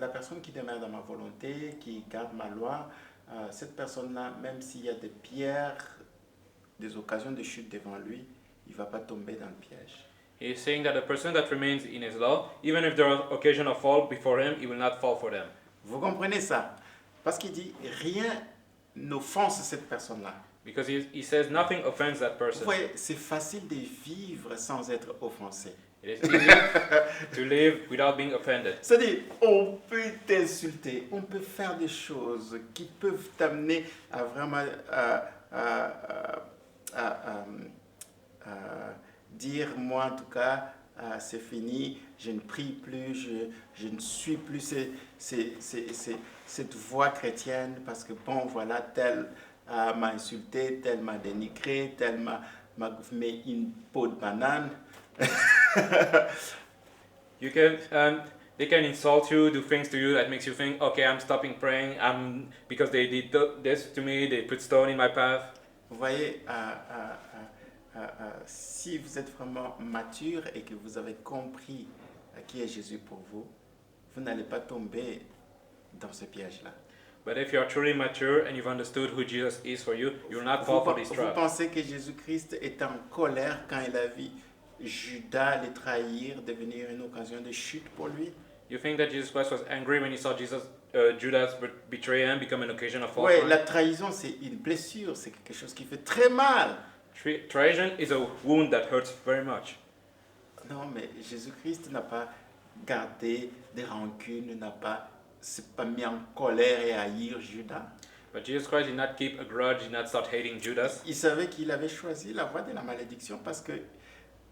la personne qui demeure dans ma volonté, qui garde ma loi, cette personne-là, même s'il y a des pierres, des occasions de chute devant lui, il ne va pas tomber dans le piège. He is saying that the person that remains in his law, even if there are occasion of fall before him, he will not fall for them. Vous comprenez ça? Parce qu'il dit, rien n'offense cette personne-là. Because he says nothing offends that Vous person. voyez, c'est facile de vivre sans être offensé. It is easy to live without being offended. C'est-à-dire, on peut t'insulter, on peut faire des choses qui peuvent t'amener à vraiment dire, moi en tout cas, c'est fini, je ne prie plus, je ne suis plus cette voie chrétienne parce que bon, voilà, tel m'a insulté, tel m'a dénigré, tel m'a mis une peau de banane. You can, they can insult you, do things to you that makes you think, okay, I'm stopping praying. Because they did this to me, they put stone in my path. Vous voyez, si vous êtes vraiment mature et que vous avez compris qui est Jésus pour vous, vous n'allez pas tomber dans ce piège-là. But if you are truly mature and you've understood who Jesus is for you, you will not fall for this Vous trap. pensez que Jésus-Christ était en colère quand il a vu Judas le trahir, devenir une occasion de chute pour lui? You think that Jesus Christ was angry when he saw Judas betray him, become an occasion of fall Oui, for him? la trahison, c'est une blessure, c'est quelque chose qui fait très mal. Trahison is a wound that hurts very much. Non, mais Jésus-Christ n'a pas gardé des rancunes, s'est pas mis en colère et haïr Judas. But Jesus Christ did not keep a grudge, did not start hating Judas. Il savait qu'il avait choisi la voie de la malédiction parce que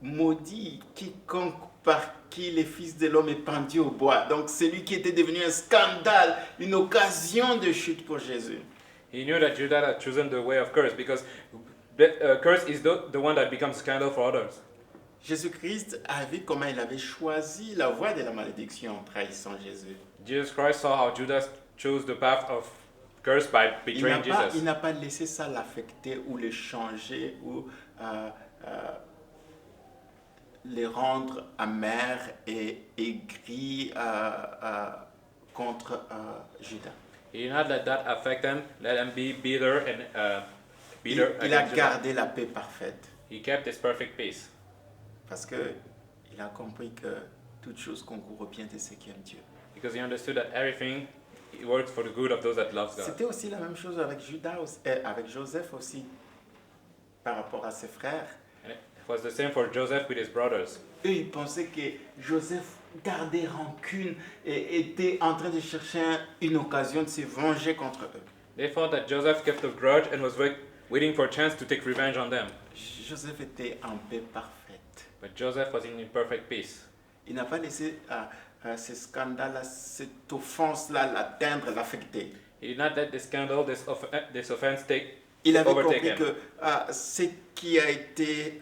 maudit quiconque par qui le Fils de l'homme est pendu au bois. Donc c'est lui qui était devenu un scandale, une occasion de chute pour Jésus. He knew that Judas had chosen the way of curse because curse is the one that becomes scandal for others. Jésus-Christ a vu comment il avait choisi la voie de la malédiction en trahissant Jésus. Jesus Christ saw how Judas chose the path of curse by betraying Il Jesus. n'a pas laissé ça l'affecter ou le changer ou les rendre amers et aigris contre Judas. He did not let that affect them, let them be bitter and bitter Il a against Judas. gardé la paix parfaite He kept his perfect peace parce qu'il a compris que toute chose concourt au bien de ceux qui aiment Dieu. because he understood that everything works for the good of those that love God. C'était aussi la même chose avec avec Joseph aussi, par rapport à ses frères. And it was the same for Joseph with his brothers. Eux, ils pensaient que Joseph gardait rancune et était en train de chercher une occasion de se venger contre eux. They thought that Joseph kept a grudge and was waiting for a chance to take revenge on them. Joseph était en paix parfaite. But Joseph was in perfect peace. Il n'a pas laissé ce scandale, cette offense-là l'atteindre, l'affecter. He did not let this scandal, this offense Il avait overtake compris him. que ce qui a été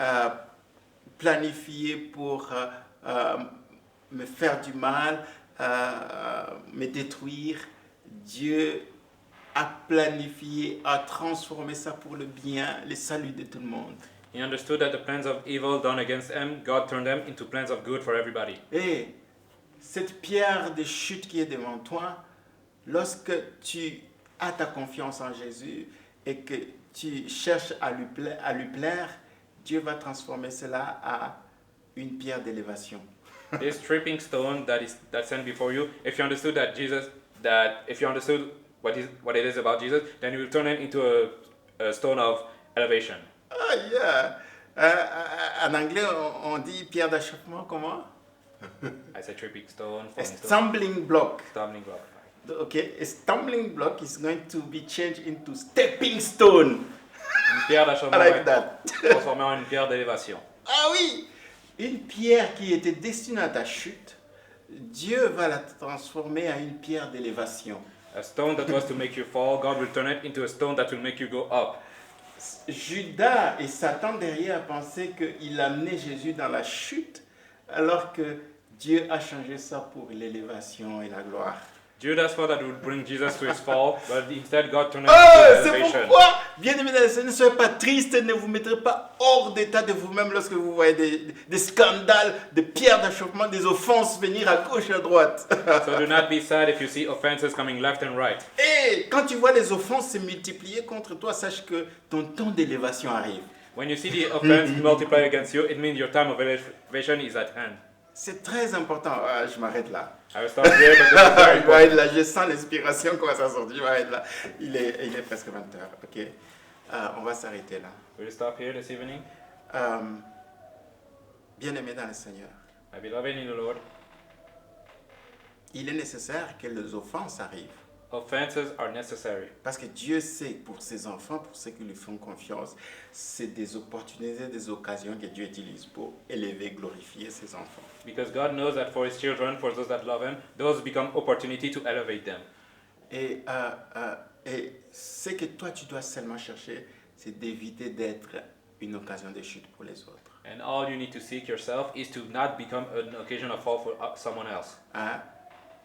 planifié pour me faire du mal, me détruire, Dieu a planifié, a transformé ça pour le bien, le salut de tout le monde. He understood that the plans of evil done against him, God turned them into plans of good for everybody. Et cette pierre de chute qui est devant toi, lorsque tu as ta confiance en Jésus et que tu cherches à lui plaire, Dieu va transformer cela à une pierre d'élévation. This tripping stone that's sent before you, if you understood what it is about Jesus, then you will turn it into a stone of elevation. Ah, yeah. En anglais, on dit pierre d'achoppement, comment? I say tripping stone, A falling stone, stumbling block. stumbling block. Okay, a stumbling block is going to be changed into stepping stone. Une pierre I d'achoppement va like être that. transformée en une pierre d'élévation. Ah oui, une pierre qui était destinée à ta chute, Dieu va la transformer en une pierre d'élévation. A stone that was to make you fall, God will turn it into a stone that will make you go up. Judas et Satan derrière pensaient qu'il amenait Jésus dans la chute, alors que Dieu a changé ça pour l'élévation et la gloire. Judas thought that it would bring Jesus to his fall, but instead God turned it Oh, into c'est elevation. pourquoi, bien aimés dans le Seigneur, ne soyez pas tristes, ne vous mettrez pas hors d'état de vous-même lorsque vous voyez des scandales, des pierres d'achoppement, des offenses venir à gauche et à droite. So do not be sad if you see offenses coming left and right. Et quand tu vois les offenses se multiplier contre toi, sache que ton temps d'élévation arrive. When you see the offense multiply against you, it means your time of elevation is at hand. C'est très important. Ah, je m'arrête là. I will stop here, but this is very Il va être important. là, je sens l'inspiration commence à sortir. Je vais être là. Il est presque 20h. Ok. On va s'arrêter là. We'll stop here this evening. Bien-aimé dans le Seigneur, My beloved in the Lord, il est nécessaire que les offenses arrivent. offenses are necessary. Parce que Dieu sait que pour ses enfants, pour ceux qui lui font confiance, c'est des opportunités, des occasions que Dieu utilise pour élever, glorifier ses enfants. Because God knows that for His children, for those that love Him, those become opportunity to elevate them. Et ce que toi, tu dois seulement chercher, c'est d'éviter d'être une occasion de chute pour les autres. And all you need to seek yourself is to not become an occasion of fall for someone else. Hein?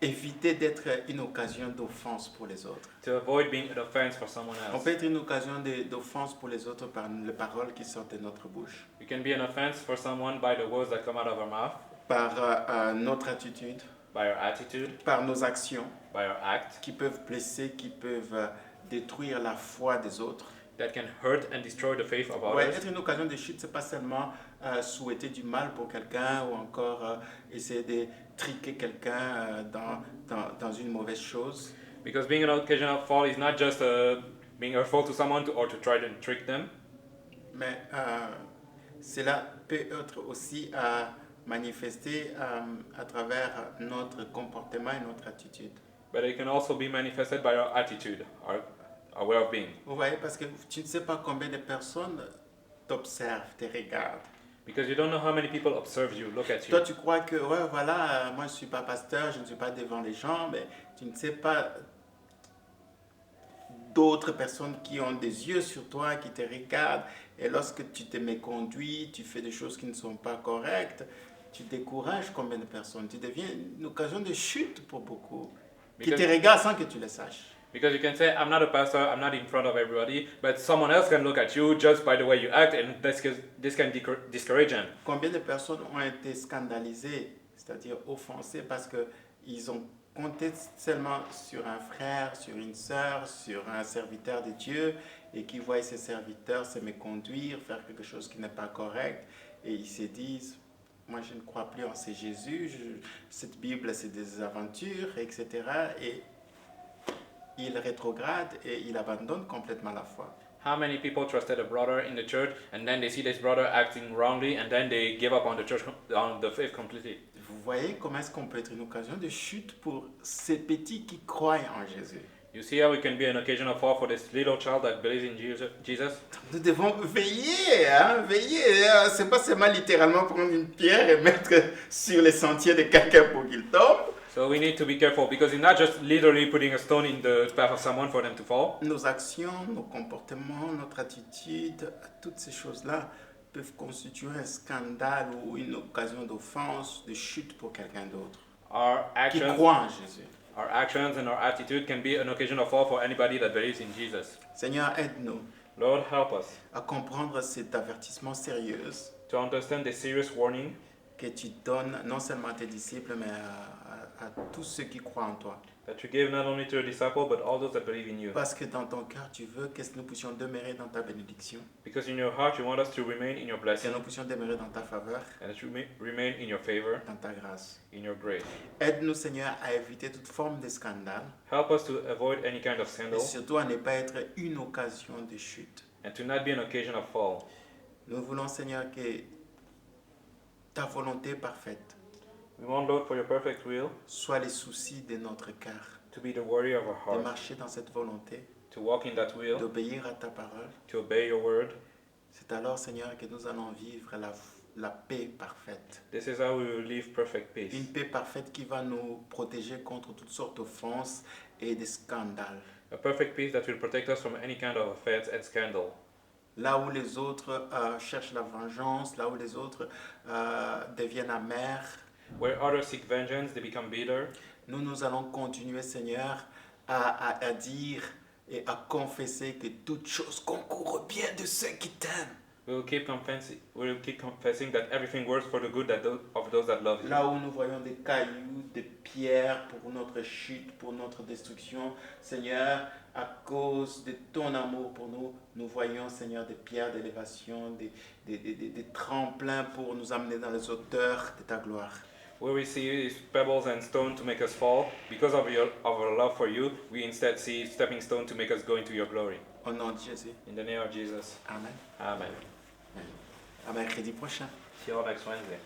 Éviter d'être une occasion d'offense pour les autres. To avoid being an offense for someone On else. peut être une occasion d'offense pour les autres par les paroles qui sortent de notre bouche, You can be an offense for someone by the words that come out of our mouth, par notre attitude, by our attitude, par nos actions by our act, qui peuvent blesser, qui peuvent détruire la foi des autres. that can hurt and destroy the faith of Ouais, others. être une occasion de chute, c'est pas seulement souhaiter du mal pour quelqu'un ou encore essayer de triquer quelqu'un dans une mauvaise chose. Because being an occasion of fall is not just being hurtful to someone or to try to trick them, Mais cela peut être aussi manifesté à travers notre comportement et notre attitude. but it can also be manifested by our attitude, our way of being. Vous voyez, parce que tu ne sais pas combien de personnes t'observent, te regardent. Because you don't know how many people observe you, look at Toi, you. tu crois que, ouais, voilà, moi je ne suis pas pasteur, je ne suis pas devant les gens, mais tu ne sais pas d'autres personnes qui ont des yeux sur toi, qui te regardent, et lorsque tu te méconduis, tu fais des choses qui ne sont pas correctes, tu décourages combien de personnes. Tu deviens une occasion de chute pour beaucoup, qui te Because- regardent sans que tu le saches. Because you can say, I'm not a pastor, I'm not in front of everybody, but someone else can look at you just by the way you act, and this can discourage them. Combien de personnes ont été scandalisées, c'est-à-dire offensées, parce qu'ils ont compté seulement sur un frère, sur une sœur, sur un serviteur de Dieu, et qui voient ces serviteurs se méconduire, faire quelque chose qui n'est pas correct, et ils se disent, moi je ne crois plus en ce Jésus, cette Bible c'est des aventures, etc. Et ils rétrogradent et ils abandonnent complètement la foi. How many people trusted a brother in the church, and then they see this brother acting wrongly, and then they give up on the church, on the faith completely? Vous voyez comment est-ce qu'on peut être une occasion de chute pour ces petits qui croient en Jésus. You see how it can be an occasion of fall for this little child that believes in Jesus? Nous devons veiller, hein, veiller. C'est pas seulement littéralement prendre une pierre et mettre sur les sentiers de quelqu'un pour qu'il tombe. So we need to be careful because it's not just literally putting a stone in the path of someone for them to fall. Nos actions, nos comportements, notre attitude, toutes ces choses-là peuvent constituer un scandale ou une occasion d'offense, de chute pour quelqu'un d'autre Our qui actions, croit en Jésus. our actions and our attitude can be an occasion of fall for anybody that believes in Jesus. Seigneur, aide-nous Lord, help us à comprendre cet avertissement sérieux to understand the serious warning que tu donnes non seulement à tes disciples, mais à tous ceux qui croient en toi. that you give not only to your disciple but all those that believe in you. Parce que dans ton cœur, tu veux que nous puissions demeurer dans ta bénédiction, Because in your heart you want us to remain in your que blessing nous puissions demeurer dans ta faveur, and that you remain in your favor, dans ta grâce. in your grace. Aide-nous, Seigneur, à éviter toute forme de scandale Help us to avoid any kind of et scandal surtout à ne pas être une occasion de chute. and to not be an occasion of fall. Nous voulons, Seigneur, que ta volonté parfaite We want, Lord, for your perfect will soit les soucis de notre cœur, to be the worry of our de heart, marcher dans cette volonté, to walk in that will, d'obéir à ta parole. to obey your word. C'est alors, Seigneur, que nous allons vivre la paix parfaite. This is how we will live perfect peace. Une paix parfaite qui va nous protéger contre toutes sortes d'offenses et de scandales. A perfect peace that will protect us from any kind of offense and scandal. Là où les autres cherchent la vengeance, là où les autres deviennent amers, Where others seek vengeance, they become bitter. nous allons continuer, Seigneur, à dire et à confesser que toute chose concourt au bien de ceux qui t'aiment. We will keep confessing that everything works for the good of those that love you. Là où nous voyons des cailloux, des pierres pour notre chute, pour notre destruction, Seigneur, à cause de ton amour pour nous, nous voyons, Seigneur, des pierres d'élévation, des tremplins pour nous amener dans les hauteurs de ta gloire. Where we see pebbles and stone to make us fall, because of our love for you, we instead see stepping stone to make us go into your glory. Au nom de Jésus. In the name of Jesus. Amen. Amen. À mercredi prochain. See you all next Wednesday.